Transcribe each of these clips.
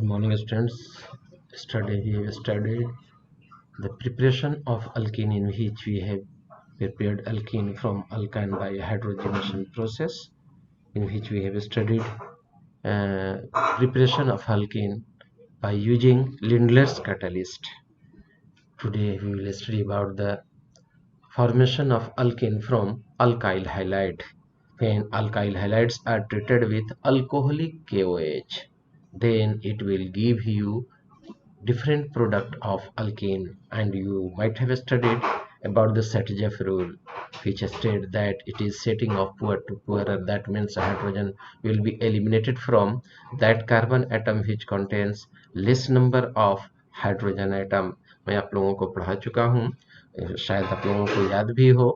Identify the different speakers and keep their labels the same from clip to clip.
Speaker 1: morning, students. Yesterday we have studied the preparation of alkene, in which we have prepared alkene from alkyne by hydrogenation process, in which we have studied preparation of alkene by using Lindlar's catalyst. Today we will study about the formation of alkene from alkyl halide. When alkyl halides are treated with alcoholic KOH, then it will give you different product of alkene. And you might have studied about the Satyjev rule, which states that it is setting of poor to poorer. That means a hydrogen will be eliminated from that carbon atom which contains less number of hydrogen atom. मैं आप लोगों को पढ़ा चुका हूँ, शायद आप लोगों को याद भी हो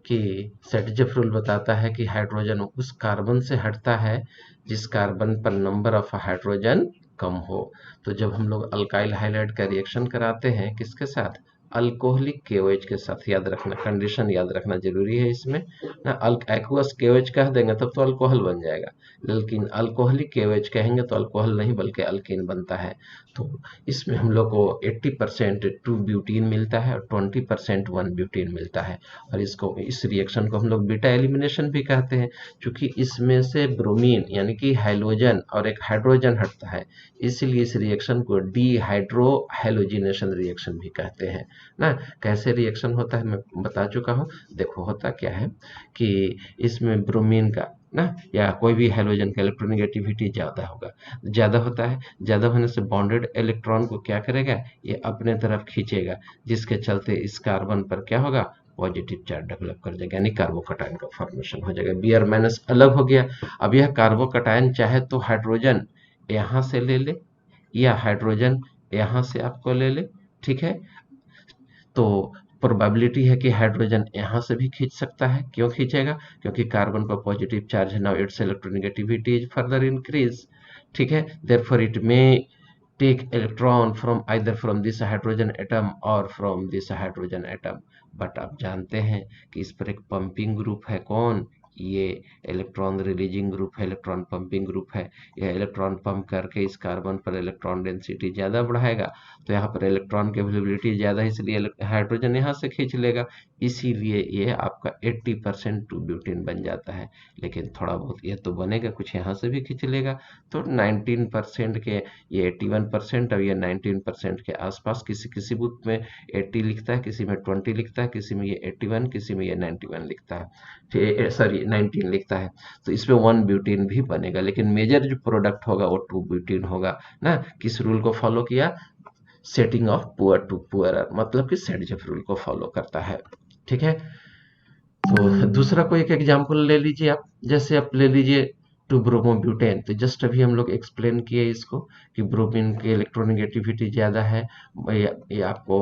Speaker 1: कि सेटजेफ रूल बताता है कि हाइड्रोजन उस कार्बन से हटता है जिस कार्बन पर नंबर ऑफ हाइड्रोजन कम हो। तो जब हम लोग अल्काइल हाइलाइड का रिएक्शन कराते हैं किसके साथ, अल्कोहलिक केओएच के साथ, याद रखना, कंडीशन याद रखना जरूरी है इसमें ना। एक्वस केओएच कह देंगे तब तो अल्कोहल बन जाएगा, लेकिन अल्कोहलिक केओएच कहेंगे तो अल्कोहल नहीं बल्कि अल्कीन बनता है। तो इसमें हम लोग को 80% 2 ब्यूटीन मिलता है और 20% 1 ब्यूटीन मिलता है। और इस रिएक्शन को हम लोग बीटा एलिमिनेशन भी कहते हैं, क्योंकि इसमें से ब्रोमीन यानी कि हाइड्रोजन और एक हाइड्रोजन हटता है, इसलिए इस रिएक्शन को डीहाइड्रो हैलोजिनेशन रिएक्शन भी कहते हैं ना। कैसे रिएक्शन होता है मैं बता चुका हूँ। देखो होता क्या है कि इसमें ब्रोमीन का ना या कोई भी हैलोजन का इलेक्ट्रोनेगेटिविटी ज़्यादा होगा, ज़्यादा होता है, ज़्यादा होने से बॉन्डेड इलेक्ट्रॉन को क्या करेगा, ये अपने तरफ खींचेगा, जिसके चलते इस कार्बन पर क्या होगा, पॉजिटिव चार्ज डेवलप कर जाएगा, यानी कार्बोकटायन का फॉर्मेशन हो जाएगा। Br माइनस अलग हो गया। अब यह कार्बोकटायन चाहे तो हाइड्रोजन यहाँ से ले ले या हाइड्रोजन यहाँ से आपको ले ले, ठीक है। तो प्रोबेबिलिटी है कि हाइड्रोजन यहाँ से भी खींच सकता है। क्यों खींचेगा, क्योंकि कार्बन पर पॉजिटिव चार्ज है, now its electronegativity is further increase, ठीक है। Therefore it may take electron from either from this hydrogen atom और from this hydrogen atom. But आप जानते हैं कि इस पर एक पंपिंग ग्रुप है, कौन, ये इलेक्ट्रॉन रिलीजिंग ग्रुप है, इलेक्ट्रॉन पंपिंग ग्रुप है। यह इलेक्ट्रॉन पंप करके इस कार्बन पर इलेक्ट्रॉन डेंसिटी ज़्यादा बढ़ाएगा, तो यहाँ पर इलेक्ट्रॉन की अवेलेबिलिटी ज़्यादा है, इसलिए हाइड्रोजन यहाँ से खींच लेगा, इसीलिए ये आपका 80% 2 ब्यूटीन बन जाता है। लेकिन थोड़ा बहुत ये तो बनेगा, कुछ यहाँ से भी खींच लेगा, तो 19% के ये 81% और ये 19% के आसपास। किसी किसी बुक में 80 लिखता है, किसी में 20 लिखता है, किसी में ये 81, किसी में ये 91 लिखता है, सॉरी 19 लिखता है। तो इसमें 1 ब्यूटीन भी बनेगा, लेकिन मेजर जो प्रोडक्ट होगा वो 2 ब्यूटीन होगा ना। किस रूल को फॉलो किया, setting off poor to poorer, मतलब कि सेटजेफ रूल को फॉलो करता है, ठीक है। तो दूसरा कोई एक एग्जांपल ले लीजिए आप, जैसे आप ले लीजिए 2 ब्रोमोब्यूटेन। तो जस्ट अभी हम लोग एक्सप्लेन किए इसको कि ब्रोमीन की इलेक्ट्रोनेगेटिविटी ज़्यादा है, ये आपको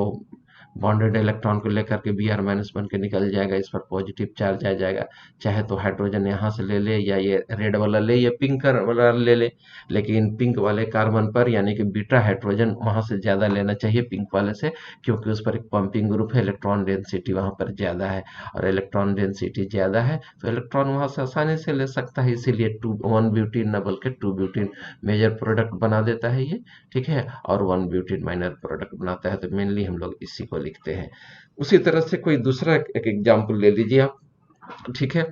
Speaker 1: बॉन्डेड इलेक्ट्रॉन को लेकर के Br माइनस बन के निकल जाएगा, इस पर पॉजिटिव चार्ज आ जाएगा। चाहे तो हाइड्रोजन यहाँ से ले ले, या ये रेड वाला ले या पिंक वाला ले ले, लेकिन पिंक वाले कार्बन पर यानी कि बीटा हाइड्रोजन वहाँ से ज़्यादा लेना चाहिए पिंक वाले से, क्योंकि उस पर एक पंपिंग ग्रुप है, इलेक्ट्रॉन डेंसिटी वहाँ पर ज़्यादा है, और इलेक्ट्रॉन डेंसिटी ज़्यादा है तो इलेक्ट्रॉन वहाँ से आसानी से ले सकता है, इसीलिए 1 ब्यूटीन न बल्कि 2 ब्यूटीन मेजर प्रोडक्ट बना देता है ये, ठीक है, और 1 ब्यूटीन माइनर प्रोडक्ट बनाता है। तो मेनली हम लोग इसी को लिखते हैं। उसी तरह से कोई दूसरा एक एग्जाम्पल ले लीजिए आप, ठीक है।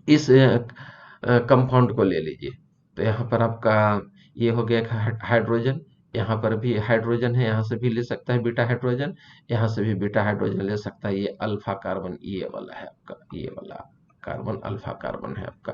Speaker 1: इस कंपाउंड को ले लीजिए, तो यहाँ पर आपका ये हो गया हाइड्रोजन, यहाँ पर भी हाइड्रोजन है, यहाँ से भी ले सकता है बीटा हाइड्रोजन, यहाँ से भी बीटा हाइड्रोजन ले सकता है। ये अल्फा कार्बन ये वाला है आपका, ये वाला कार्बन अल्फा कार्बन है आपका।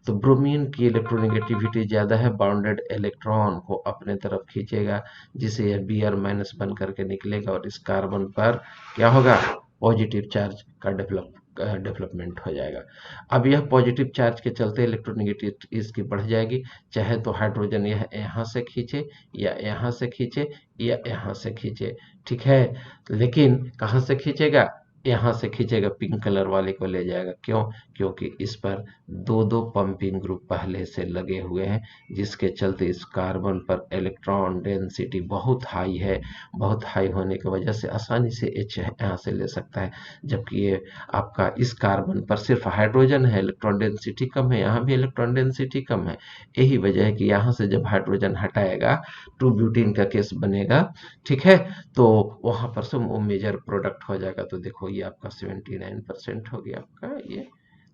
Speaker 1: तो ब्रोमीन की इलेक्ट्रोनेगेटिविटी ज़्यादा है, बाउंडेड इलेक्ट्रॉन को अपने तरफ खींचेगा, जिसे यह Br माइनस बन करके निकलेगा, और इस कार्बन पर क्या होगा, पॉजिटिव चार्ज का डेवलपमेंट हो जाएगा। अब यह पॉजिटिव चार्ज के चलते इलेक्ट्रोनेगेटिविटी इसकी बढ़ जाएगी, चाहे तो हाइड्रोजन यह यहाँ से खींचे या यहाँ से खींचे या यहाँ से खींचे, ठीक है। लेकिन कहाँ से खींचेगा, यहाँ से खींचेगा पिंक कलर वाले को ले जाएगा। क्यों? क्योंकि इस पर दो दो पंपिंग ग्रुप पहले से लगे हुए हैं, जिसके चलते इस कार्बन पर इलेक्ट्रॉन डेंसिटी बहुत हाई है। बहुत हाई होने की वजह से आसानी से H यहाँ से ले सकता है, जबकि ये आपका इस कार्बन पर सिर्फ हाइड्रोजन है, इलेक्ट्रॉन डेंसिटी कम है, यहाँ भी इलेक्ट्रॉन डेंसिटी कम है। यही वजह है कि यहाँ से जब हाइड्रोजन हटाएगा 2 ब्यूटीन का केस बनेगा, ठीक है, तो वहां पर से वो मेजर प्रोडक्ट हो जाएगा। तो देखो ये आपका 79% हो गया आपका, ये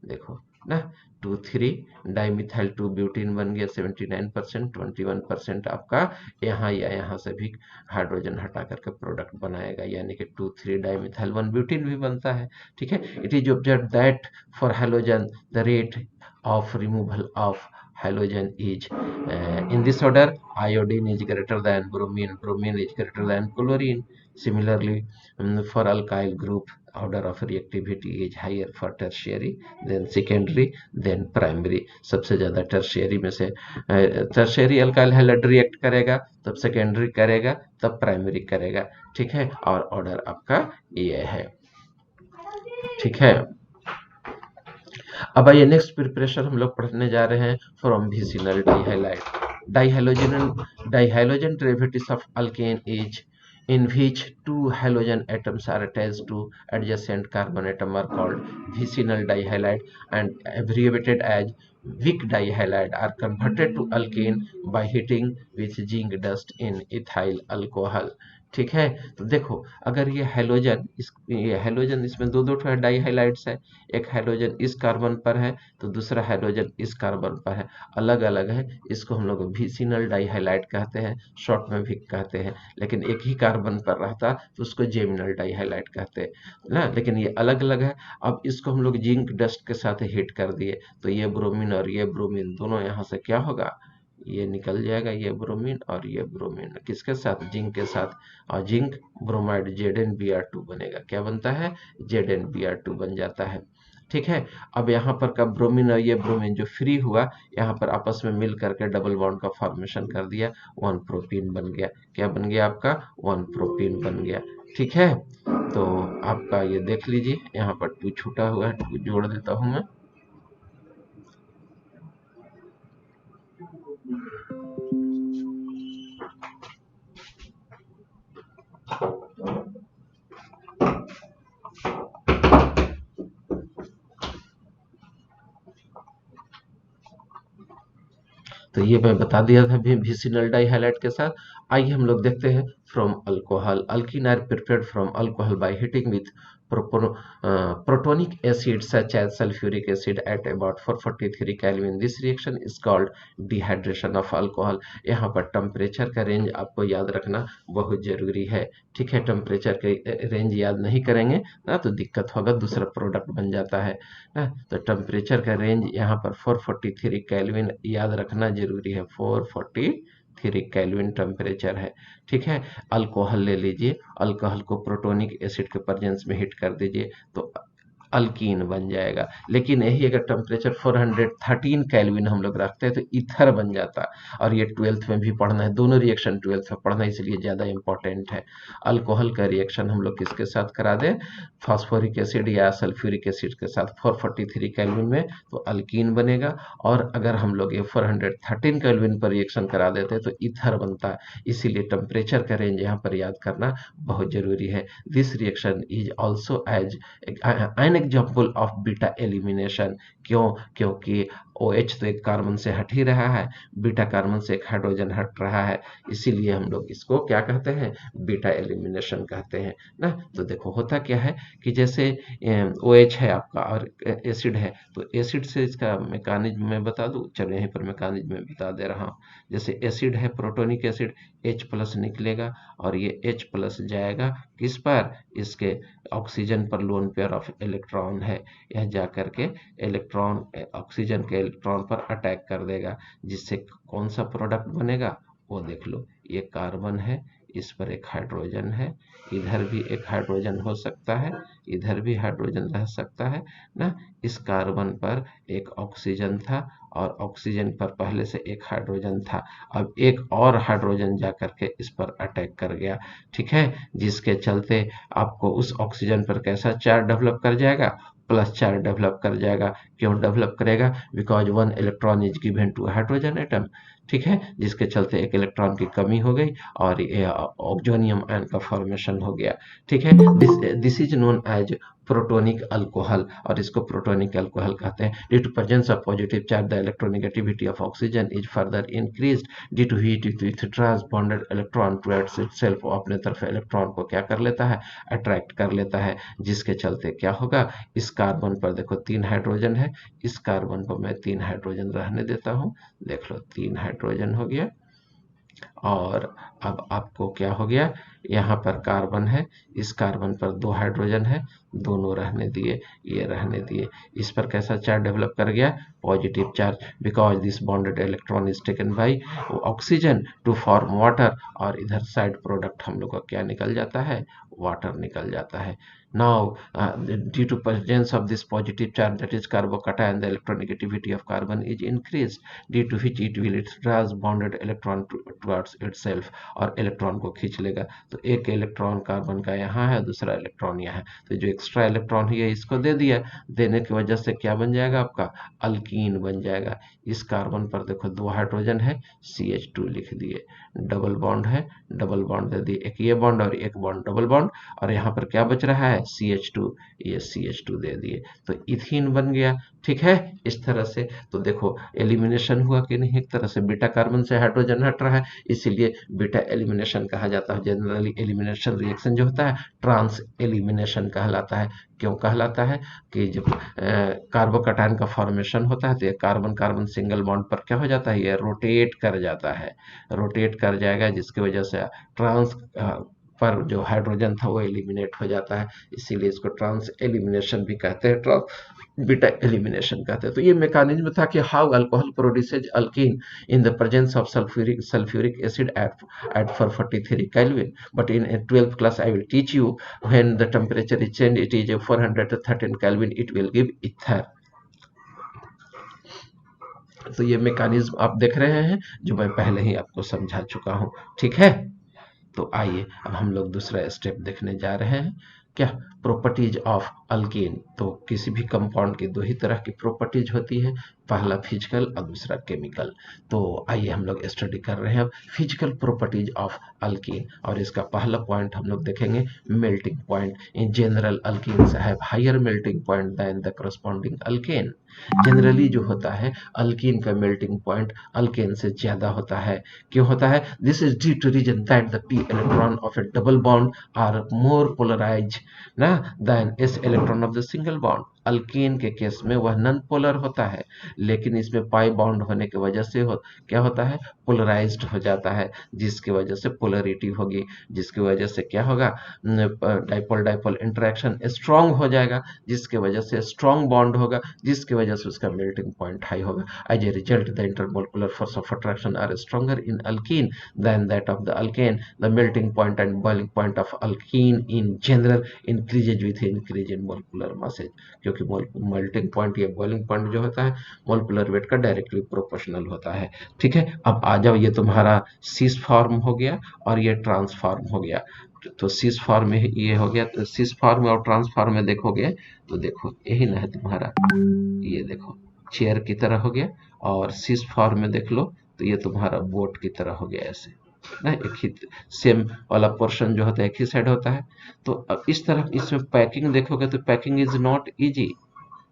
Speaker 1: देखो ना, 2,3 डाइमिथाइल 2 ब्यूटीन बन गया 79%। 21% आपका यहाँ या यहाँ से भी हाइड्रोजन हटा करके प्रोडक्ट बनाएगा, यानी कि 2,3 डाइमिथाइल 1 ब्यूटीन भी बनता है, ठीक है। It is observe that for halogen the rate of removal of halogen is in this order: iodine is greater than bromine, bromine is greater than chlorine. Similarly, for alkyl group, order of reactivity is higher for tertiary, then secondary, then primary. सबसे ज्यादा tertiary में से tertiary alkyl halide react करेगा, तब secondary करेगा, तब primary करेगा, ठीक है। और order आपका ये है, ठीक है। अब आइए नेक्स्ट प्रिपरेशन हम लोग पढ़ने जा रहे हैं from vicinal dihalide. Dihalogen derivatives of alkane is in which two halogen atoms are attached to adjacent carbon atom are called vicinal dihalide, and abbreviated as Vic dihalide, are converted to alkane by heating with zinc dust in ethyl alcohol, ठीक है। तो देखो, अगर ये halogen इसमें दो दो डाइहाइलाइड्स है, एक हैलोजन इस कार्बन पर है तो दूसरा हैलोजन इस कार्बन पर है, अलग अलग है, इसको हम लोग विसिनल डाइहाइलाइड कहते हैं, शॉर्ट में भी कहते हैं। लेकिन एक ही कार्बन पर रहता तो उसको जेमिनल डाइहाइलाइड कहते हैं ना, लेकिन ये अलग अलग है। अब इसको हम लोग जिंक डस्ट के साथ हीट कर दिए तो ये ब्रोमीन और ये ब्रोमीन दोनों यहाँ से क्या होगा, ये निकल जाएगा, ये ब्रोमीन और ये ब्रोमीन किसके साथ, जिंक के साथ, और जिंक ब्रोमाइड ZnBr2 बनेगा। क्या बनता है, ZnBr2 बन जाता है, ठीक है। अब यहाँ पर का ब्रोमीन और ये ब्रोमीन जो फ्री हुआ, यहाँ पर आपस में मिल करके डबल बॉन्ड का फॉर्मेशन कर दिया, 1 प्रोपीन बन गया। क्या बन गया आपका, 1 प्रोपीन बन गया, ठीक है। तो आपका ये देख लीजिए, यहाँ पर 2 छूटा हुआ है, 2 जोड़ देता हूं मैं। तो ये मैं बता दिया था विसिनल डाइहाइलाइड के साथ। आइए हम लोग देखते हैं from alcohol. Alkene are prepared from alcohol by heating with protonic acid such as sulfuric acid at about 443 Kelvin. This reaction is called dehydration of alcohol. यहाँ पर टेम्परेचर का रेंज आपको याद रखना बहुत जरूरी है, ठीक है। टेम्परेचर के रेंज याद नहीं करेंगे ना तो दिक्कत होगा, दूसरा प्रोडक्ट बन जाता है ना। तो टेम्परेचर का रेंज यहाँ पर 443 केल्विन याद रखना जरूरी है, 443 केल्विन टेम्परेचर है, ठीक है। अल्कोहल ले लीजिए, अल्कोहल को प्रोटोनिक एसिड के प्रेजेंस में हीट कर दीजिए तो अल्कीन बन जाएगा। लेकिन यही अगर टेम्परेचर 413 केल्विन हम लोग रखते हैं तो ईथर बन जाता। और ये 12th में भी पढ़ना है, दोनों रिएक्शन 12th में पढ़ना है, इसलिए ज़्यादा इंपॉर्टेंट है। अल्कोहल का रिएक्शन हम लोग किसके साथ करा दें, फास्फोरिक एसिड या सल्फ्यूरिक एसिड के साथ 443 केल्विन में, तो अल्कीन बनेगा। और अगर हम लोग ये 413 केल्विन पर रिएक्शन करा देते हैं तो ईथर बनता है। इसीलिए टेम्परेचर का रेंज यहाँ पर याद करना बहुत जरूरी है। This reaction is also as an example of beta elimination. क्यों, क्योंकि OH तो एक कार्बन से हट ही रहा है, बीटा कार्बन से एक हाइड्रोजन हट रहा है, इसीलिए हम लोग इसको क्या कहते हैं, बीटा एलिमिनेशन कहते हैं ना। तो देखो होता क्या है कि जैसे OH है आपका और एसिड है, तो एसिड से इसका मैकेनिज्म मैं बता दूं, चलो यहीं पर मैकेनिज्म में बता दे रहा हूँ। जैसे एसिड है, प्रोटोनिक एसिड, H+ निकलेगा और ये H+ जाएगा किस पर, इसके ऑक्सीजन पर लोन पेयर ऑफ इलेक्ट्रॉन है, यह जा करके इलेक्ट्रॉन ऑक्सीजन के इलेक्ट्रॉन पर अटैक कर देगा, जिससे कौन सा प्रोडक्ट बनेगा वो देख लो। ये कार्बन है, इस पर एक हाइड्रोजन है, इधर भी एक हाइड्रोजन हो सकता है, इधर भी हाइड्रोजन रह सकता है ना। इस कार्बन पर एक ऑक्सीजन था और ऑक्सीजन पर पहले से एक हाइड्रोजन था, अब एक और हाइड्रोजन जा करके इस पर अटैक कर गया, ठीक है, जिसके चलते आपको उस ऑक्सीजन पर कैसा चार्ज डेवलप कर जाएगा, प्लस चार्ज डेवलप कर जाएगा। क्यों डेवलप करेगा? Because one electron is given to hydrogen atom, ठीक है, जिसके चलते एक इलेक्ट्रॉन की कमी हो गई और ये ऑक्सोनियम आयन का फॉर्मेशन हो गया, ठीक है। This is known as protonic alcohol, और इसको प्रोटोनिक अल्कोहल कहते हैं। Due to presence of positive charge the electronegativity of oxygen is further increased due to heat it withdraws bonded electron towards itself, वो अपने तरफ इलेक्ट्रॉन को क्या कर लेता है, अट्रैक्ट कर लेता है, जिसके चलते क्या होगा, इस कार्बन पर देखो 3 हाइड्रोजन है, इस कार्बन पर मैं 3 हाइड्रोजन रहने देता हूँ, देख लो 3 हाइड्रोजन हो गया। और अब आपको क्या हो गया, यहाँ पर कार्बन है, इस कार्बन पर 2 हाइड्रोजन है, दोनों रहने दिए, ये रहने दिए। इस पर कैसा चार्ज डेवलप कर गया, positive charge, because this bonded electron is taken by oxygen to form water, और इधर साइड प्रोडक्ट हम लोग का क्या निकल जाता है, वाटर निकल जाता है। Now, due to presence of this positive charge, that is carbocation, the electronegativity of carbon is increased, due to which it will draws bonded electron towards itself, और इलेक्ट्रॉन को खींच लेगा। तो एक इलेक्ट्रॉन कार्बन का यहाँ है, दूसरा इलेक्ट्रॉन यहाँ है, तो जो एक्स्ट्रा इलेक्ट्रॉन है इसको दे दिया, देने की वजह से क्या बन जाएगा आपका, अल्कीन बन जाएगा। इस कार्बन पर देखो 2 हाइड्रोजन है, CH2 लिख दिए, डबल बॉन्ड है, डबल बॉन्ड दे दिए, एक ये बॉन्ड और एक बॉन्ड डबल बॉन्ड, और यहाँ पर क्या बच रहा है, CH2, ये CH2 दे दिए, तो इथीन बन गया, ठीक है। इस तरह से तो देखो एलिमिनेशन हुआ कि नहीं, एक तरह से बीटा कार्बन से हाइड्रोजन हट रहा है, इसीलिए बीटा एलिमिनेशन कहा जाता है। जनरली एलिमिनेशन रिएक्शन जो होता है ट्रांस एलिमिनेशन कहलाता है। क्यों कहलाता है कि जब कार्बोकैटायन का फॉर्मेशन होता है तो ये कार्बन कार्बन सिंगल बॉन्ड पर क्या हो जाता है, ये रोटेट कर जाता है, रोटेट कर जाएगा, जिसकी वजह से ट्रांस पर जो हाइड्रोजन था वो एलिमिनेट हो जाता है, इसीलिए इसको ट्रांस एलिमिनेशन भी कहते हैं, ट्रांस बीटा एलिमिनेशन कहते हैं। तो ये मैकेनिज्म था कि how alcohol produces alkyne in the presence of sulphuric acid at 443 Kelvin. But in 12th class I will teach you when the temperature is changed, it is 413 Kelvin, it will give ether. तो ये mechanism आप देख रहे हैं जो मैं पहले ही आपको समझा चुका हूं, ठीक है। तो आइए अब हम लोग दूसरा स्टेप देखने जा रहे हैं, क्या, प्रॉपर्टीज ऑफ अल्कीन। तो किसी भी कंपाउंड की 2 ही तरह की प्रॉपर्टीज होती है, पहला फिजिकल और दूसरा केमिकल। तो आइए हम लोग स्टडी कर रहे हैं अब फिजिकल प्रॉपर्टीज ऑफ अल्कीन, और इसका पहला पॉइंट हम लोग देखेंगे melting point. In general alkenes have higher melting point than the corresponding alkane. Generally जो होता है अल्कीन का मेल्टिंग पॉइंट अल्केन से ज्यादा होता है। क्यों होता है? This is due to reason that the p electron of a double bond are more polarised ना than s electron of the single bond. Alkene के केस में वह नॉन पोलर होता है, लेकिन इसमें पाई बॉन्ड होने की वजह से क्या होता है, पोलराइज्ड हो जाता है, जिसकी वजह से पोलरिटी होगी, जिसकी वजह से क्या होगा, डाइपोल डाइपोल इंटरेक्शन स्ट्रांग हो जाएगा, जिसकी वजह से स्ट्रांग बॉन्ड होगा, जिसकी वजह से उसका मेल्टिंग पॉइंट हाई होगा। As a result the intermolecular force of attraction are stronger in alkene than that of the alkane. The melting point and boiling point of alkene in general increases with increase in molecular masses, क्योंकि melting point या boiling point जो होता है molecular weight का directly proportional होता है, ठीक है। अब आ जाओ, ये तुम्हारा सिस फॉर्म हो गया और ये ट्रांसफॉर्म हो गया। तो सिस फॉर्म में ये हो गया, तो सिस फॉर्म और ट्रांसफॉर्म में देखोगे तो देखो यही ना है तुम्हारा, ये देखो चेयर की तरह हो गया, और सिस फॉर्म में देख लो तो ये तुम्हारा बोट की तरह हो गया, ऐसे ना, एक ही सेम वाला पोर्शन जो होता है एक ही साइड होता है। तो अब इस तरफ इसमें पैकिंग देखोगे तो पैकिंग इज नॉट इजी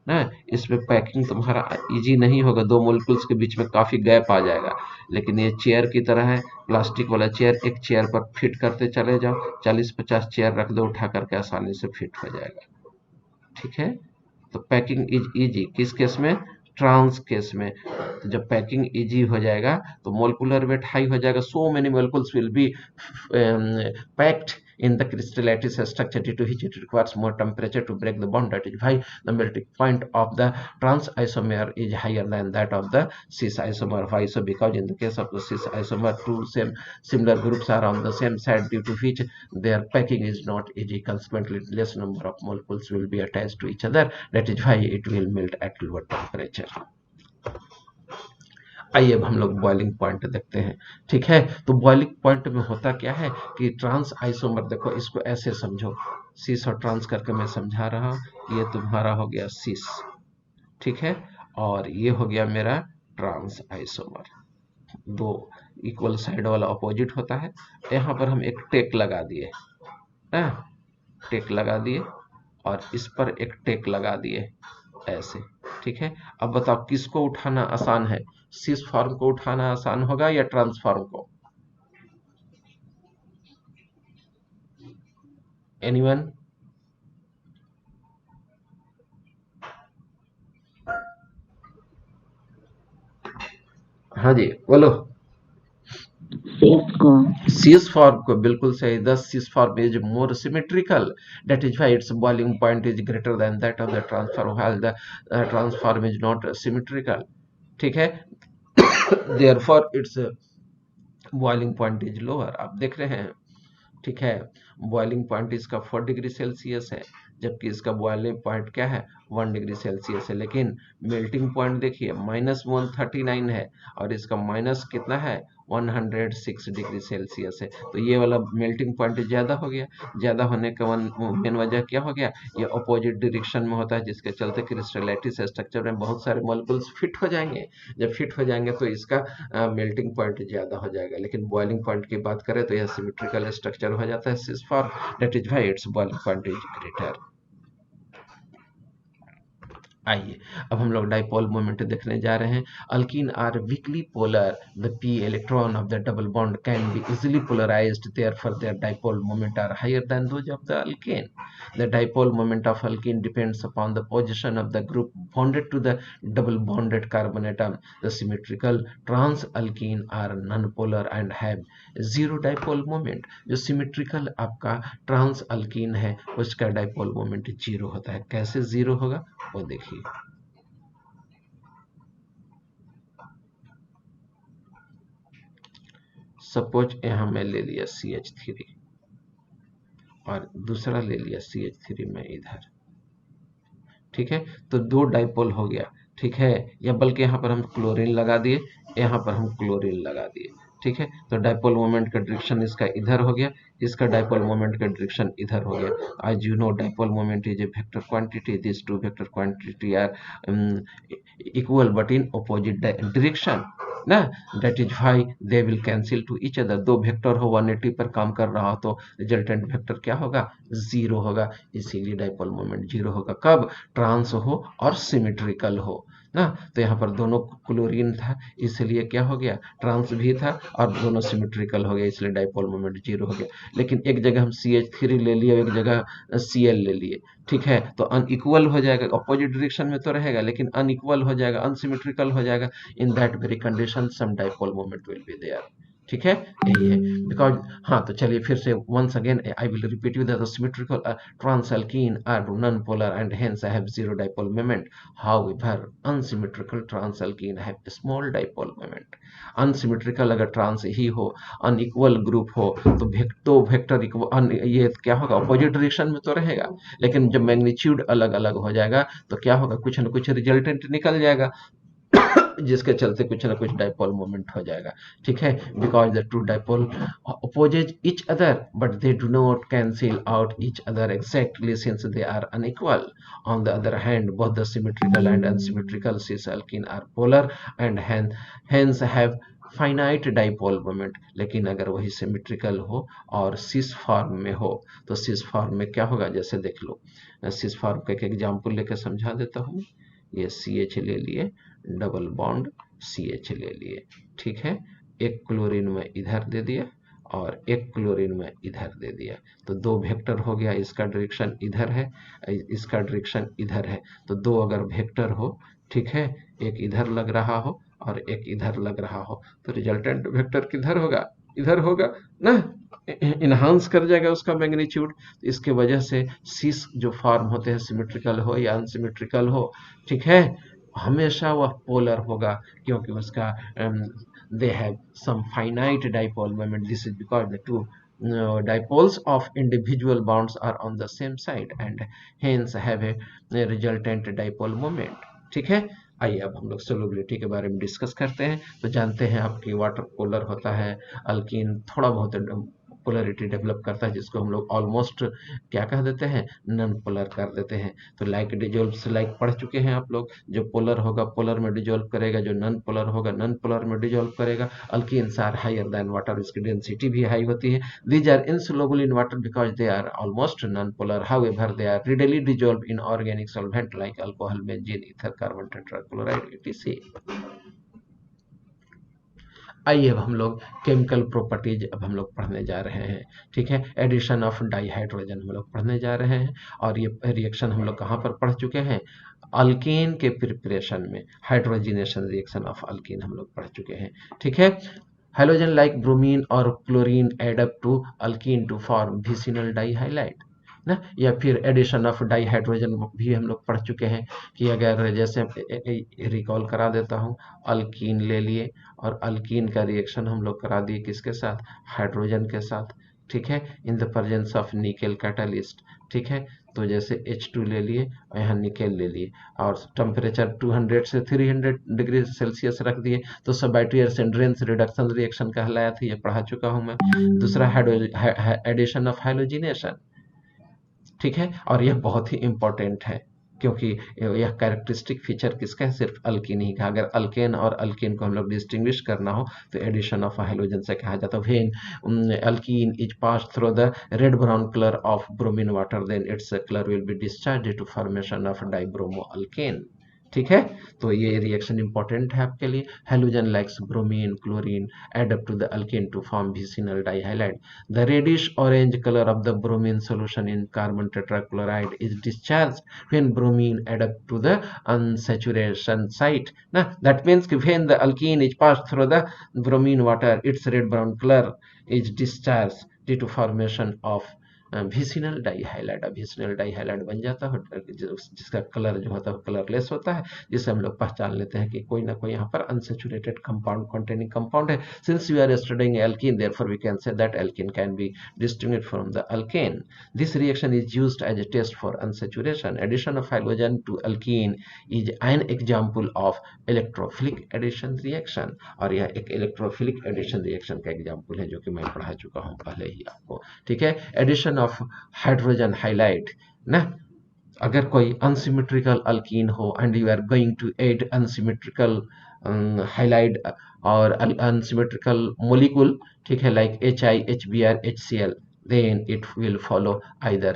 Speaker 1: ना, इसमें पैकिंग तुम्हारा इजी नहीं होगा, 2 मोलिक्यूल्स के बीच में काफी गैप आ जाएगा। लेकिन ये चेयर की तरह है, प्लास्टिक वाला चेयर, एक चेयर पर फिट करते चले जाओ, 40-50 चेयर रख दो उठा करके आसानी से फिट हो जाएगा, ठीक है। तो पैकिंग इज इजी किस केस में, ट्रांस केस में। तो जब पैकिंग इजी हो जाएगा तो मोलिकुलर वेट हाई हो जाएगा, so many molecules will be packed in the crystallattice structure due to which it requires more temperature to break the bond. That is why the melting point of the trans isomer is higher than that of the cis isomer. Why so? Because in the case of the cis isomer, two similar groups are on the same side, due to which their packing is not easy. Consequently, less number of molecules will be attached to each other. That is why it will melt at lower temperature. आइए अब हम लोग boiling point देखते हैं। ठीक है, तो boiling point में होता क्या है कि ट्रांस आइसोमर, देखो इसको ऐसे समझो, सिस और ट्रांस करके मैं समझा रहा हूं। ये तुम्हारा हो गया सिस, ठीक है, और ये हो गया मेरा ट्रांस आइसोमर। दो इक्वल साइड वाला अपोजिट होता है। यहाँ पर हम एक टेक लगा दिए, टेक लगा दिए, और इस पर एक टेक लगा दिए ऐसे। ठीक है, अब बताओ किसको उठाना आसान है, सिस फॉर्म को उठाना आसान होगा या ट्रांसफॉर्म को? एनीवन? हाँ जी बोलो। cis form को, बिल्कुल सही। Thus cis form is more symmetrical. That is why its boiling point is greater than that of the transform, while the transform is not symmetrical. ठीक है, therefore its boiling point is lower. आप देख रहे हैं, ठीक है, boiling point इसका 4 degree Celsius है, जबकि इसका बॉइलिंग पॉइंट क्या है, 1 डिग्री सेल्सियस है। लेकिन मेल्टिंग पॉइंट देखिए -139 है, और इसका माइनस कितना है, 106 डिग्री सेल्सियस है। तो ये वाला मेल्टिंग पॉइंट ज़्यादा हो गया। ज़्यादा होने का मेन वजह क्या हो गया, ये अपोजिट डायरेक्शन में होता है, जिसके चलते क्रिस्टलैटिस स्ट्रक्चर में बहुत सारे मॉलिक्यूल्स फिट हो जाएंगे। जब फिट हो जाएंगे तो इसका मेल्टिंग पॉइंट ज़्यादा हो जाएगा। लेकिन बॉइलिंग पॉइंट की बात करें तो यह सिमेट्रिकल स्ट्रक्चर हो जाता है cis form. That is why its boiling point is greater. आइए अब हम लोग डाइपोल मोमेंट देखने जा रहे हैं। Alkene are weakly polar, the p electron of the double bond can be easily polarised, therefore their dipole moment are higher than those of the alkane. The dipole moment of alkene depends upon the position of the group bonded to the double bonded carbon atom. The symmetrical trans alkene are non-polar and have zero dipole moment. जो symmetrical आपका trans alkene है उसका dipole moment zero होता है। कैसे zero होगा वो देखिए। सपोज यहाँ मैं ले लिया CH3 और दूसरा ले लिया CH3 में इधर, ठीक है, तो दो डाइपोल हो गया। ठीक है, या बल्कि यहाँ पर हम क्लोरीन लगा दिए, यहाँ पर हम क्लोरीन लगा दिए। ठीक है, तो डाइपोल मोमेंट का डायरेक्शन इसका इधर हो गया, इसका डाइपोल मोमेंट का डायरेक्शन इधर हो गया। As you know dipole moment is a vector quantity, this two vector quantity are equal but in opposite direction ना। That is why they will cancel to each other. दो vector हो 180 पर काम कर रहा हो तो रिजल्टेंट वेक्टर क्या होगा, जीरो होगा। इसीलिए डाइपोल मोमेंट जीरो होगा। कब, ट्रांस हो और सिमेट्रिकल हो ना। तो यहाँ पर दोनों क्लोरीन था इसलिए क्या हो गया, ट्रांस भी था, और दोनों सिमेट्रिकल हो गया इसलिए डाइपोल मोमेंट जीरो हो गया। लेकिन एक जगह हम CH3 ले लिए, एक जगह Cl ले लिए, ठीक है, तो अनइक्वल हो जाएगा। अपोजिट डायरेक्शन में तो रहेगा लेकिन अनइक्वल हो जाएगा, अनसिमेट्रिकल हो जाएगा। In that very condition some dipole moment will be there. ठीक है, यही है। बिकॉज हाँ, तो चलिए फिर से once again I will repeat you that the symmetrical trans alkene are non polar and hence have zero dipole moment. However unsymmetrical trans alkene have small dipole moment. Unsymmetrical अगर ट्रांस ही हो, unequal group हो, तो vector ये क्या होगा, opposite direction में तो रहेगा, लेकिन जब मैग्नीट्यूड अलग अलग हो जाएगा तो क्या होगा, कुछ ना कुछ रिजल्टेंट निकल जाएगा जिसके चलते कुछ ना कुछ डाइपोल मोमेंट हो जाएगा। ठीक है, because the to dipole opposes each other but they do not cancel out each other exactly since they are unequal. On the other hand, both the symmetrical and unsymmetrical cis alkene are polar and hence have finite dipole moment. लेकिन अगर वही symmetrical हो और cis form में हो तो cis form में क्या होगा, जैसे देख लो, सिस फॉर्म का एक एग्जांपल लेकर समझा देता हूँ। ये CH ले लिए, डबल बॉन्ड CH ले लिए, ठीक है, एक क्लोरीन में इधर दे दिया और एक क्लोरीन में इधर दे दिया, तो दो वेक्टर हो गया। इसका डायरेक्शन इधर है, इसका डायरेक्शन इधर है, तो दो अगर वेक्टर हो, ठीक है, एक इधर लग रहा हो और एक इधर लग रहा हो, तो रिजल्टेंट वेक्टर किधर होगा, इधर होगा ना। इन्हांस कर जाएगा उसका मैग्नीट्यूड। इसके वजह से सीस जो फॉर्म होते हैं, सिमेट्रिकल हो या अनसिमेट्रिकल हो, ठीक है, हमेशा वह पोलर होगा, क्योंकि उसका they have some finite dipole moment. This is because the two dipoles of individual bonds are on the same side and hence have a resultant dipole moment। ठीक है, आइए अब हम लोग सोलबिलिटी के बारे में डिस्कस करते हैं। तो जानते हैं आपकी वाटर पोलर होता है, अल्कीन थोड़ा बहुत पोलरिटी डेवलप करता है, जिसको हम लोग ऑलमोस्ट क्या कह देते हैं, नॉन पोलर कर देते हैं। तो लाइक डिजोल्व लाइक पढ़ चुके हैं आप लोग, जो पोलर होगा पोलर में डिजोल्व करेगा, जो नॉन पोलर होगा नॉन पोलर में डिजोल्व करेगा। Alkenes are higher than water, इसकी डेंसिटी भी हाई होती है। These are insoluble in water because they are almost non-polar. However, they are readily dissolved in organic solvent like alcohol, benzene, ether, carbon tetrachloride, etc. आइए अब हम लोग chemical properties अब हम लोग पढ़ने जा रहे हैं। ठीक है, एडिशन ऑफ डाइहाइड्रोजन हम लोग पढ़ने जा रहे हैं। और ये रिएक्शन हम लोग कहाँ पर पढ़ चुके हैं, अल्कीन के प्रिपरेशन में हाइड्रोजिनेशन रिएक्शन ऑफ अल्कीन हम लोग पढ़ चुके हैं। ठीक है, हेलोजन लाइक ब्रोमीन और chlorine add up to alkene to form vicinal dihalide ना, या फिर एडिशन ऑफ डाइहाइड्रोजन भी हम लोग पढ़ चुके हैं कि अगर जैसे रिकॉल करा देता हूँ, अल्कीन ले लिए और अल्कीन का रिएक्शन हम लोग करा दिए किसके साथ, हाइड्रोजन के साथ। ठीक है, in the presence of nickel catalyst. ठीक है, तो जैसे H2 ले लिए और यहाँ निकेल ले लिए और टेम्परेचर 200 से 300 डिग्री सेल्सियस रख दिए, तो सबैटियर सेंड्रेंस रिडक्शन रिएक्शन कहलाया था, ये पढ़ा चुका हूँ मैं। दूसरा एडिशन ऑफ हाइलोजिनेशन। ठीक है, और यह बहुत ही इंपॉर्टेंट है, क्योंकि यह कैरेक्टरिस्टिक फीचर किसका है, सिर्फ अल्कीन ही का। अगर अल्केन और अल्केन को हम लोग डिस्टिंग्विश करना हो तो एडिशन ऑफ हाइलोजन से कहा जाता है। When alkene is pass through the red brown colour of bromine water, then its colour will be discharge to formation of dibromo alkane. ठीक है, तो ये रिएक्शन इंपॉर्टेंट है आपके लिए। Halogen likes bromine chlorine add up to the alkane to form vicinal dihalide. The reddish orange color of the bromine solution in carbon tetrachloride is discharged when bromine add up to the unsaturation site. Now, that means when the alkene is passed through the bromine water, its red brown color is discharged due to formation of vicinal dihalide. Vicinal dihalide बन जाता है जिसका colour जो होता है colourless होता है, जिससे हम लोग पहचान लेते हैं कि कोई ना कोई यहाँ पर अनसेचुरेटेड कंपाउंड कंटेनिंग कंपाउंड है। Since we are studying alkene, therefore we can say that alkene can be distinguished from the alkane. This reaction is used as a test for unsaturation. Addition of halogen to alkene is an example of electrophilic addition reaction, और यह एक electrophilic addition reaction का example है जो कि मैं पढ़ा चुका हूँ पहले ही आपको। ठीक है, एडिशन ऑफ हाइड्रोजन हाइलाइड ना, अगर कोई अनसिमेट्रिकल अल्कीन हो and you are going to add unsymmetrical halide और अनसिमेट्रिकल मोलिक्यूल, ठीक है, like HiHbr HCl, then it will follow either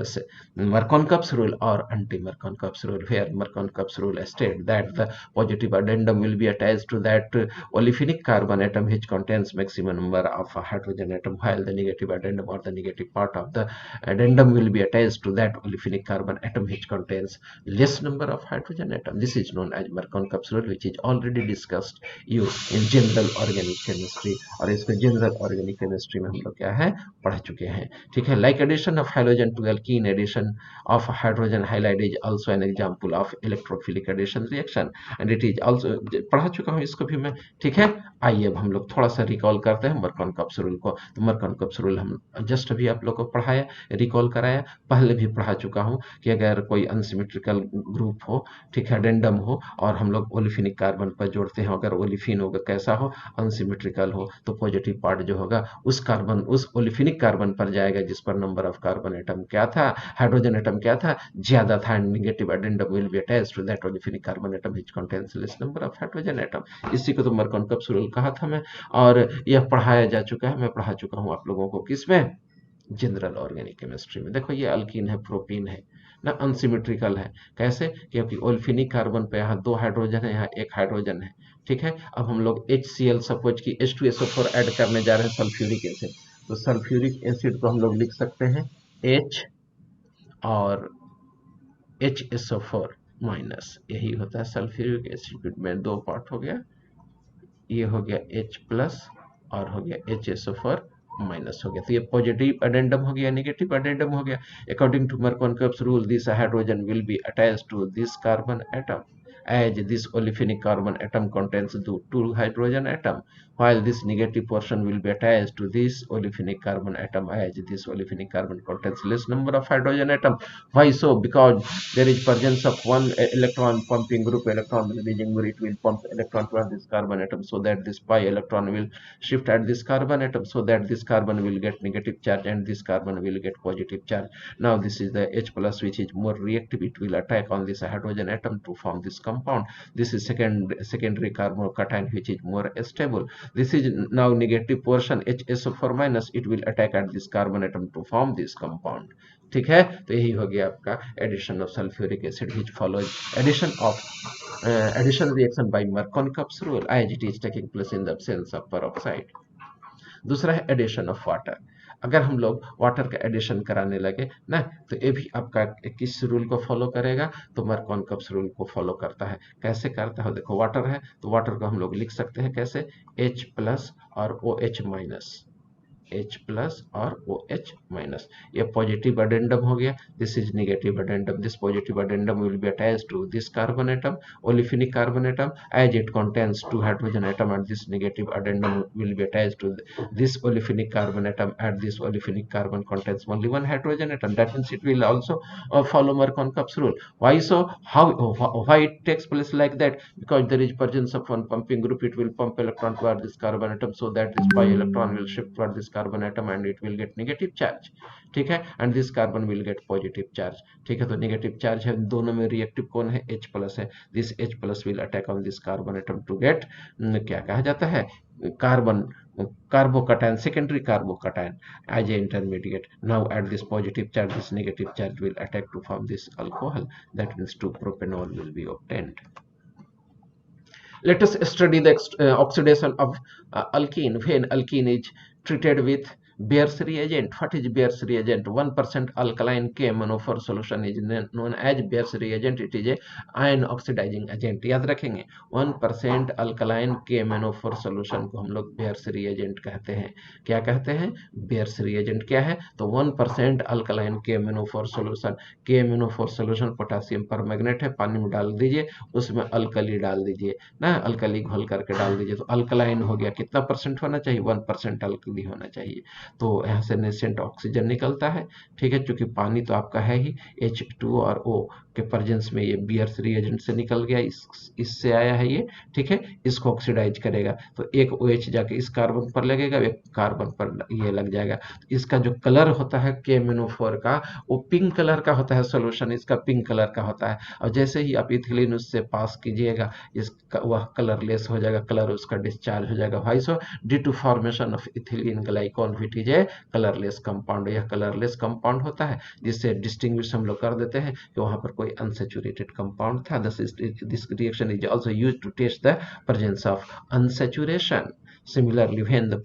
Speaker 1: Markov-Kapp's rule or anti-Markov-Kapp's rule, where Markov-Kapp's rule states that the positive addendum will be attached to that olefinic carbon atom which contains maximum number of hydrogen atom, while the negative addendum or the negative part of the addendum will be attached to that olefinic carbon atom which contains less number of hydrogen atom. This is known as Markov-Kapp's rule, which is already discussed you in general organic chemistry, और इसको general organic chemistry में हम लोग क्या है पढ़ चुके हैं। ठीक है, like addition of halogen to alkene, addition of hydrogen halide is also an example of electrophilic addition reaction and it is also पढ़ा चुका हूँ इसको भी मैं। ठीक है, आइए अब हम लोग थोड़ा सा रिकॉल करते हैं मर्कन-कप्स रूल को। तो मर्कन-कप्स रूल हम जस्ट अभी आप लोग को पढ़ाया, रिकॉल कराया, पहले भी पढ़ा चुका हूँ कि अगर कोई अनसिमेट्रिकल ग्रुप हो, ठीक है, एडेंडम हो और हम लोग ओलिफिनिक कार्बन पर जोड़ते हैं, अगर ओलिफिन होगा कैसा हो, अनसिमेट्रिकल हो, तो पॉजिटिव पार्ट जो होगा उस कार्बन उस ओलिफिनिक कार्बन पर जाएगा जिस पर नंबर ऑफ कार्बन एटम क्या था, हाइड्रोजन एटम क्या था, ज्यादा था, and negative addendum will be attached to that olefinic carbon atom which contains less number of hydrogen atom. इसी को तो मर्कन-कप्स रूल कहा था मैं, और यह पढ़ाया जा चुका है, मैं पढ़ा चुका हूँ आप लोगों को किसमें, जनरल ऑर्गेनिक केमिस्ट्री में। देखो ये अल्कीन है, प्रोपीन है ना, अनसिमेट्रिकल है, कैसे, क्योंकि ओल्फिनिक कार्बन पे यहाँ 2 हाइड्रोजन है, यहाँ 1 हाइड्रोजन है। ठीक है, अब हम लोग HCl सपोज की H2SO4 ऐड करने जा रहे हैं सल्फ्यूरिक एसिड, तो सल्फ्यूरिक एसिड को हम लोग लिख सकते हैं H और HSO4 माइनस, यही होता है सल्फ्यूरिक एसिड में 2 पार्ट हो गया, ये हो गया H प्लस और हो गया HSO4 माइनस हो गया। तो ये पॉजिटिव अडेंडम हो गया, नेगेटिव अडेंडम हो गया। According to Markovnich's rule, this hydrogen will be attached to this carbon atom, as this olefinic carbon atom contains two hydrogen atom, while this negative portion will be attached to this olefinic carbon atom, as this olefinic carbon contains less number of hydrogen atom. Why so? Because there is presence of one electron pumping group, electron releasing group, it will pump electron toward this carbon atom, so that this pi electron will shift at this carbon atom, so that this carbon will get negative charge and this carbon will get positive charge. Now this is the H plus, which is more reactive, it will attack on this hydrogen atom to form this compound. This is secondary carbocation, which is more stable. This is now negative portion, HSO4 minus, it will attack at this carbon atom to form this compound. ठीक है, तो यही हो गया आपका addition of sulphuric acid which follows addition reaction by Markovnich's rule as it is taking place in the absence of peroxide. दूसरा है addition of water. अगर हम लोग वाटर का एडिशन कराने लगे ना, तो ये भी आपका किस रूल को फॉलो करेगा? तो Markovnich's रूल को फॉलो करता है। कैसे करता है? देखो, वाटर है तो वाटर को हम लोग लिख सकते हैं कैसे? H प्लस और OH माइनस, H प्लस और OH माइनस। ये पॉजिटिव अडेंडम हो गया, this is negative addendum. This positive addendum will be attached to this carbon atom, olefinic carbon atom, as it contains two hydrogen atom, and this negative addendum will be attached to this olefinic carbon atom, and this olefinic carbon contains only one hydrogen atom. That means it will also follow Markovnich's rule. Why so? Why it takes place like that? Because there is presence of one pumping group, it will pump electron toward this carbon atom, so that this pi electron will shift toward this carbon atom and it will get negative charge. ठीक है, and this carbon will get positive charge. ठीक है, तो negative charge है, दोनों में reactive कौन है? H प्लस है। This H plus will attack on this carbon atom to get क्या कहा जाता है? Carbocation, secondary carbocation as a intermediate. Now at this positive charge, this negative charge will attack to form this alcohol. That means 2-propanol will be obtained. Let us study the oxidation of alkene. When alkene is treated with Beer's reagent. What is Beer's reagent? 1% alkaline KMnO4 solution is known as Beer's reagent. It is a ion oxidizing agent. याद रखेंगे, 1% alkaline KMnO4 solution को हम लोग Beer's reagent कहते हैं। क्या कहते हैं? Beer's reagent क्या है? तो 1% alkaline KMnO4 solution, KMnO4 solution potassium permanganate है, पानी में डाल दीजिए, उसमें अल्कली डाल दीजिए ना, अल्कली घोल करके डाल दीजिए, तो अल्कलाइन हो गया। कितना परसेंट होना चाहिए? 1% अल्कली होना चाहिए। तो यहाँ से नेसेंट ऑक्सीजन निकलता है। ठीक है, क्योंकि पानी तो आपका है ही, H2 और O के प्रेजेंस में ये बियर्स रिएजेंट से निकल गया, इससे आया है ये। ठीक है, इसको ऑक्सीडाइज करेगा तो एक OH जाके इस कार्बन पर लगेगा, एक कार्बन पर ये लग जाएगा। इसका जो कलर होता है KMnO4 का, वो पिंक कलर का होता है, सोल्यूशन इसका पिंक कलर का होता है। और जैसे ही आप इथिलीन उससे पास कीजिएगा, इसका वह कलरलेस हो जाएगा, कलर उसका डिस्चार्ज हो जाएगा। भाई so due to formation of ethylene glycol which is a colourless compound. यह कलरलेस कंपाउंड होता है, जिससे डिस्टिंग्विश हम लोग कर देते हैं कि वहां पर कोई अनसैचुरेटेड कंपाउंड था। This reaction is also used to test the presence of unsaturation. Similarly, when the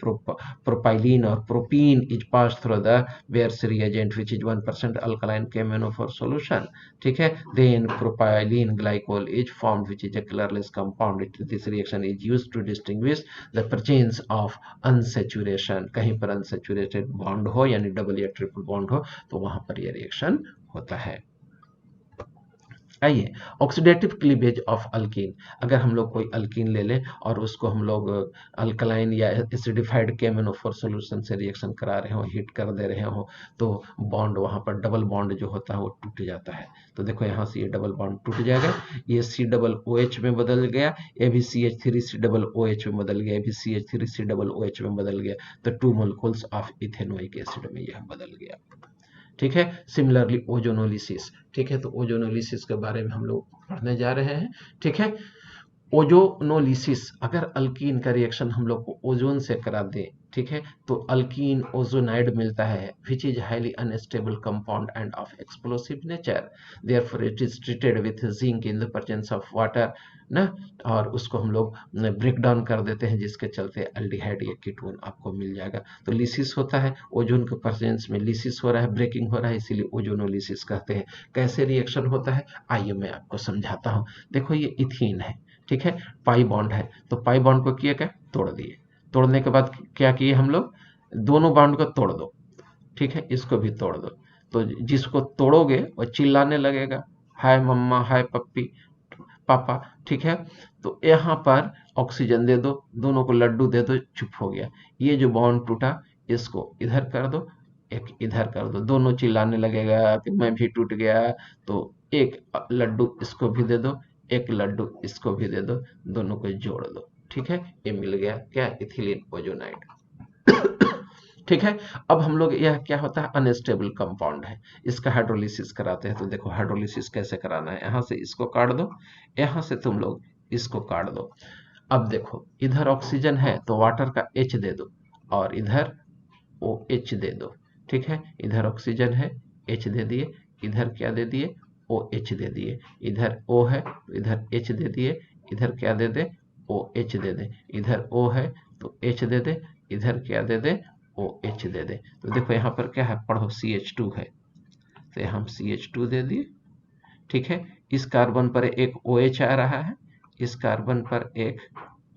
Speaker 1: propylene or propene is passed through the Beer's reagent, which is 1% alkaline KMnO4 solution, ठीक है, then propylene glycol is formed, which is a colorless compound. This reaction is used to distinguish the presence of unsaturation. कहीं पर unsaturated bond हो, यानी double या triple bond हो, तो वहां पर यह रिएक्शन होता है। आइए, ऑक्सीडेटिव क्लीवेज ऑफ अल्कीन। अगर हम लोग कोई अल्कीन ले लें और उसको हम लोग अल्कलाइन या एसिडिफाइड KMnO4 सॉल्यूशन से रिएक्शन करा रहे हो, हीट कर दे रहे हो, तो बॉन्ड वहां पर डबल बॉन्ड जो होता है वो टूट जाता है। तो देखो यहाँ से ये डबल बॉन्ड टूट जाएगा, ये C+OH में बदल गया, ये भी CH3C+OH में बदल गया, ये भी CH3C+OH में बदल गया, तो 2 मोलिक्यूल्स ऑफ इथेनोइक एसिड में यह बदल गया। ठीक है, सिमिलरली ओजोनोलिसिस। ठीक है, तो ओजोनोलिसिस के बारे में हम लोग पढ़ने जा रहे हैं। ठीक है, ओजोनोलिसिस, अगर अल्कीन का रिएक्शन हम लोग को ओजोन से करा दें, ठीक है, तो अल्कीन ओजोनाइड मिलता है, which is highly unstable compound end of explosive nature. Therefore it is treated with zinc in the presence of water ना, और उसको हम लोग ब्रेक डाउन कर देते हैं, जिसके चलते एल्डिहाइड या कीटोन आपको मिल जाएगा। तो लिसिस होता है, ओजोन के प्रेजेंस में लिसिस हो रहा है, ब्रेकिंग हो रहा है, इसीलिए ओजोनोलिसिस कहते हैं। कैसे रिएक्शन होता है, आइए मैं आपको समझाता हूँ। देखो, ये इथीन है, ठीक है, पाई बॉन्ड है, तो पाई बॉन्ड को किया क्या? तोड़ दिए। तोड़ने के बाद क्या किए हम लोग? दोनों बॉन्ड को तोड़ दो, ठीक है, इसको भी तोड़ दो। तो जिसको तोड़ोगे वो चिल्लाने लगेगा, हाय मम्मा, हाय पप्पी, पापा, ठीक है। तो यहाँ पर ऑक्सीजन दे दो, दोनों को लड्डू दे दो, चुप हो गया। ये जो बॉन्ड टूटा, इसको इधर कर दो, एक इधर कर दो, दोनों चिल्लाने लगेगा कि मैं भी टूट गया। तो एक लड्डू इसको भी दे दो, एक लड्डू इसको भी दे दो, दोनों को जोड़ दो, ठीक है। ये मिल गया क्या, इथिलीन ओजोनाइड। ठीक है। अब हम लोग, यह क्या होता है, अनस्टेबल कंपाउंड है, इसका हाइड्रोलिसिस कराते हैं। तो देखो हाइड्रोलिसिस कैसे कराना है, यहाँ से इसको काट दो, यहाँ से तुम लोग इसको काट दो। अब देखो इधर ऑक्सीजन है तो वाटर का H दे दो, और इधर OH दे दो, ठीक है। इधर ऑक्सीजन है, H दे दिए, इधर क्या दे दिए, OH दे दिए। इधर O है तो इधर H दे दिए, इधर क्या दे दे, OH दे दे। इधर O है तो H दे दे, इधर क्या दे दे, OH दे दे। तो देखो यहाँ पर क्या है, पढ़ो, CH2 है, तो हम CH2 दे दिए, ठीक है। इस कार्बन पर एक OH आ रहा है, इस कार्बन पर एक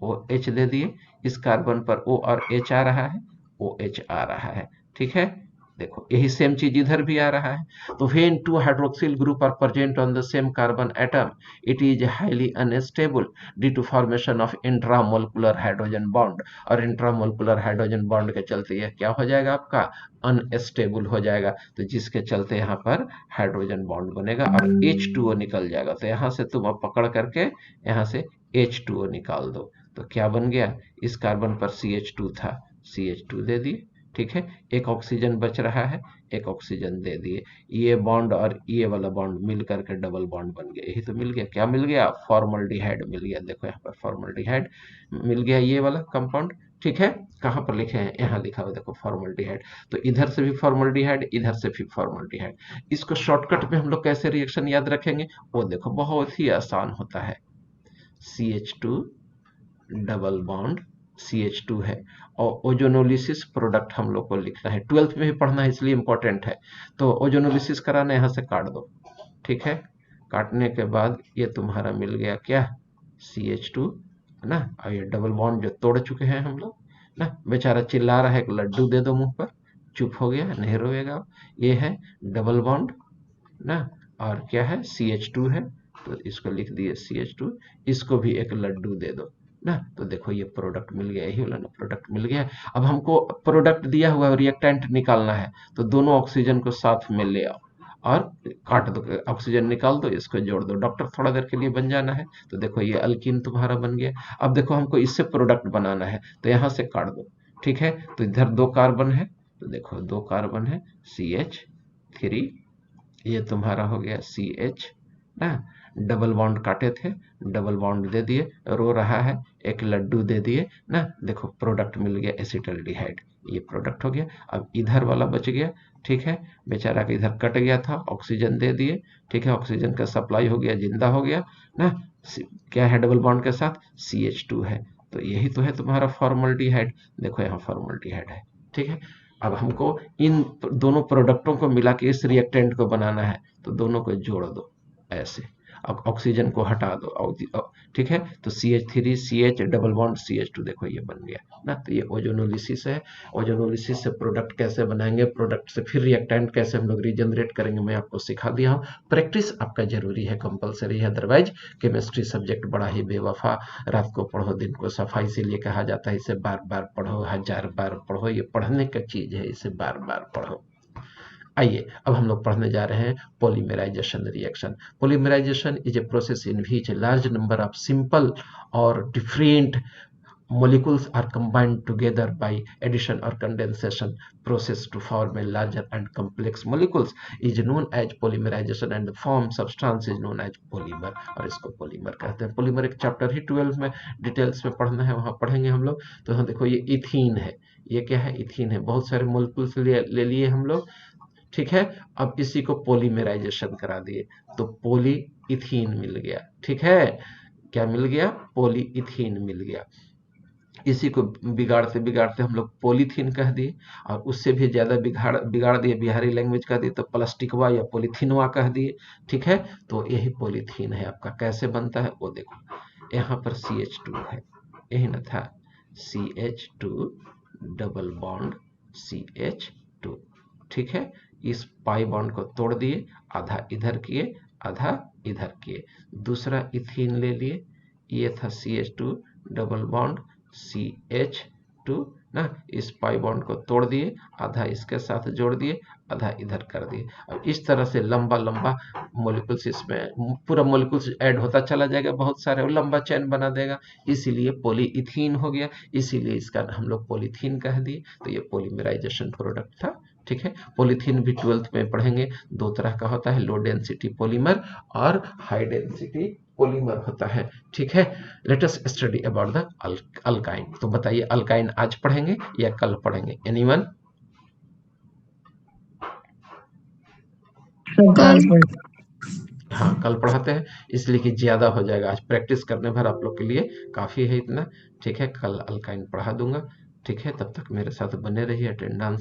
Speaker 1: OH दे दिए, इस कार्बन पर O और H आ रहा है, OH आ रहा है, ठीक है। देखो यही सेम चीज इधर भी आ रहा है। तो when two hydroxyl group are present on the same carbon atom, it is highly unstable due to formation of intramolecular hydrogen bond. और इंट्रामोलिकुलर हाइड्रोजन बॉन्ड के चलते यह क्या हो जाएगा, आपका अनस्टेबल हो जाएगा। तो जिसके चलते यहाँ पर हाइड्रोजन बॉन्ड बनेगा और H2O निकल जाएगा। तो यहाँ से तुम अब पकड़ करके यहाँ से H2O निकाल दो। तो क्या बन गया, इस कार्बन पर CH2 था, CH2 दे दिए, ठीक है। एक ऑक्सीजन बच रहा है, एक ऑक्सीजन दे दिए। ये बॉन्ड और ये वाला बॉन्ड मिल करके डबल बॉन्ड बन गया। यही तो मिल गया, क्या मिल गया, फॉर्मल्डिहाइड मिल गया। देखो यहाँ पर फॉर्मल्डिहाइड मिल गया, ये वाला कंपाउंड, ठीक है। कहाँ पर लिखे हैं, यहाँ लिखा हुआ देखो, फॉर्मल्डिहाइड। तो इधर से भी फॉर्मल्डिहाइड, इधर से भी फॉर्मल्डिहाइड। इसको शॉर्टकट में हम लोग कैसे रिएक्शन याद रखेंगे, वो देखो बहुत ही आसान होता है। CH2 डबल बॉन्ड CH2 है, और ओजोनोलिसिस प्रोडक्ट हम लोग को लिखना है, 12th में भी पढ़ना है इसलिए इंपॉर्टेंट है। तो ओजोनोलिसिस कराना, यहाँ से काट दो, ठीक है। काटने के बाद ये तुम्हारा मिल गया क्या, CH2 है ना। और ये डबल बॉन्ड जो तोड़ चुके हैं हम लोग ना, बेचारा चिल्ला रहा है, एक लड्डू दे दो मुंह पर, चुप हो गया, नहीं रोएगा। ये है डबल बॉन्ड ना, और क्या है, CH2 है, तो इसको लिख दिए CH2, इसको भी एक लड्डू दे दो ना। तो देखो ये प्रोडक्ट मिल गया, यही वाला ना प्रोडक्ट मिल गया। अब हमको प्रोडक्ट दिया हुआ है, रिएक्टेंट निकालना है, तो दोनों ऑक्सीजन को साथ में ले आओ और काट दो, ऑक्सीजन निकाल दो, इसको जोड़ दो, डॉक्टर थोड़ा देर के लिए बन जाना है। तो देखो ये अल्कीन तुम्हारा बन गया। अब देखो हमको इससे प्रोडक्ट बनाना है, तो यहाँ से काट दो, ठीक है। तो इधर 2 कार्बन है, तो देखो 2 कार्बन है, CH3, ये तुम्हारा हो गया CH ना। डबल बॉन्ड काटे थे, डबल बॉन्ड दे दिए, रो रहा है, एक लड्डू दे दिए ना। देखो प्रोडक्ट मिल गया एसिटल्डिहाइड, ये प्रोडक्ट हो गया। अब इधर वाला बच गया, ठीक है, बेचारा का इधर कट गया था, ऑक्सीजन दे दिए, ठीक है, ऑक्सीजन का सप्लाई हो गया, जिंदा हो गया ना। क्या है डबल बॉन्ड के साथ, CH2 है। तो यही तो है तुम्हारा फॉर्मल्डिहाइड। देखो यहाँ फॉर्मल्डिहाइड है, ठीक है। अब हमको इन दोनों प्रोडक्टों को मिला के इस रिएक्टेंट को बनाना है, तो दोनों को जोड़ दो ऐसे। अब ऑक्सीजन को हटा दो, ठीक है। तो CH3 CH double bond CH2, देखो ये बन गया ना। तो ये ओजोनोलिसिस है। ओजोनोलिसिस से प्रोडक्ट कैसे बनाएंगे, प्रोडक्ट से फिर रिएक्टेंट कैसे हम लोग रीजनरेट करेंगे, मैं आपको सिखा दिया हूँ। प्रैक्टिस आपका जरूरी है, कंपलसरी है, अदरवाइज केमिस्ट्री सब्जेक्ट बड़ा ही बेवफा। रात को पढ़ो दिन को सफाई, इसीलिए कहा जाता है इसे बार बार पढ़ो, 1000 बार पढ़ो। ये पढ़ने का चीज है, इसे बार बार पढ़ो। आइए अब हम लोग पढ़ने जा रहे हैं polymerisation reaction. Polymerisation is a process in which a large number of simple और different molecules are combined together by addition or condensation process to form a larger and complex molecules is known as polymerization, and the form substance is known as polymer, और इसको polymer कहते हैं। polymer एक chapter ही 12 में details में पढ़ना है, वहां पढ़ेंगे हम लोग। तो यहाँ देखो ये इथीन है, ये क्या है, इथीन है। बहुत सारे मोलिकुल्स ले लिए हम लोग, ठीक है। अब इसी को पॉलीमेराइजेशन करा दिए, तो पोली इथीन मिल गया, ठीक है। क्या मिल गया, पोली इथीन मिल गया। इसी को बिगाड़ते बिगाड़ते हम लोग पॉलीथीन कह दिए, और उससे भी ज्यादा बिगाड़ दिए, बिहारी लैंग्वेज कह दिए तो प्लास्टिकवा या पॉलीथीनवा कह दिए, ठीक है। तो यही पॉलीथीन है आपका। कैसे बनता है वो देखो, यहाँ पर CH2 है, यही ना था, CH2 डबल बॉन्ड CH2। ठीक है, इस पाई बॉन्ड को तोड़ दिए, आधा इधर किए आधा इधर किए। दूसरा इथीन ले लिए, ये था CH2 डबल बॉन्ड CH2 ना, इस पाई बॉन्ड को तोड़ दिए, आधा इसके साथ जोड़ दिए, आधा इधर कर दिए। अब इस तरह से लंबा लंबा मॉलिक्यूल्स, इसमें पूरा मॉलिक्यूल्स ऐड होता चला जाएगा, बहुत सारे, और लंबा चेन बना देगा, इसीलिए पॉलीइथीन हो गया, इसीलिए इसका हम लोग पॉलीथीन कह दिए। तो ये पॉलीमराइजेशन प्रोडक्ट था। ठीक है, पॉलीथीन भी 12th में पढ़ेंगे, दो तरह का होता है, लो डेंसिटी पॉलीमर और हाई डेंसिटी पॉलीमर होता है। ठीक है, let us study about the alkyne. तो बताइए, अल्काइन आज पढ़ेंगे या कल पढ़ेंगे? एनीवन? हाँ, कल पढ़ाते हैं, इसलिए कि ज्यादा हो जाएगा, आज प्रैक्टिस करने भर आप लोग के लिए काफी है इतना। ठीक है, कल अल्काइन पढ़ा दूंगा। ठीक है, तब तक मेरे साथ बने रहिए, अटेंडेंस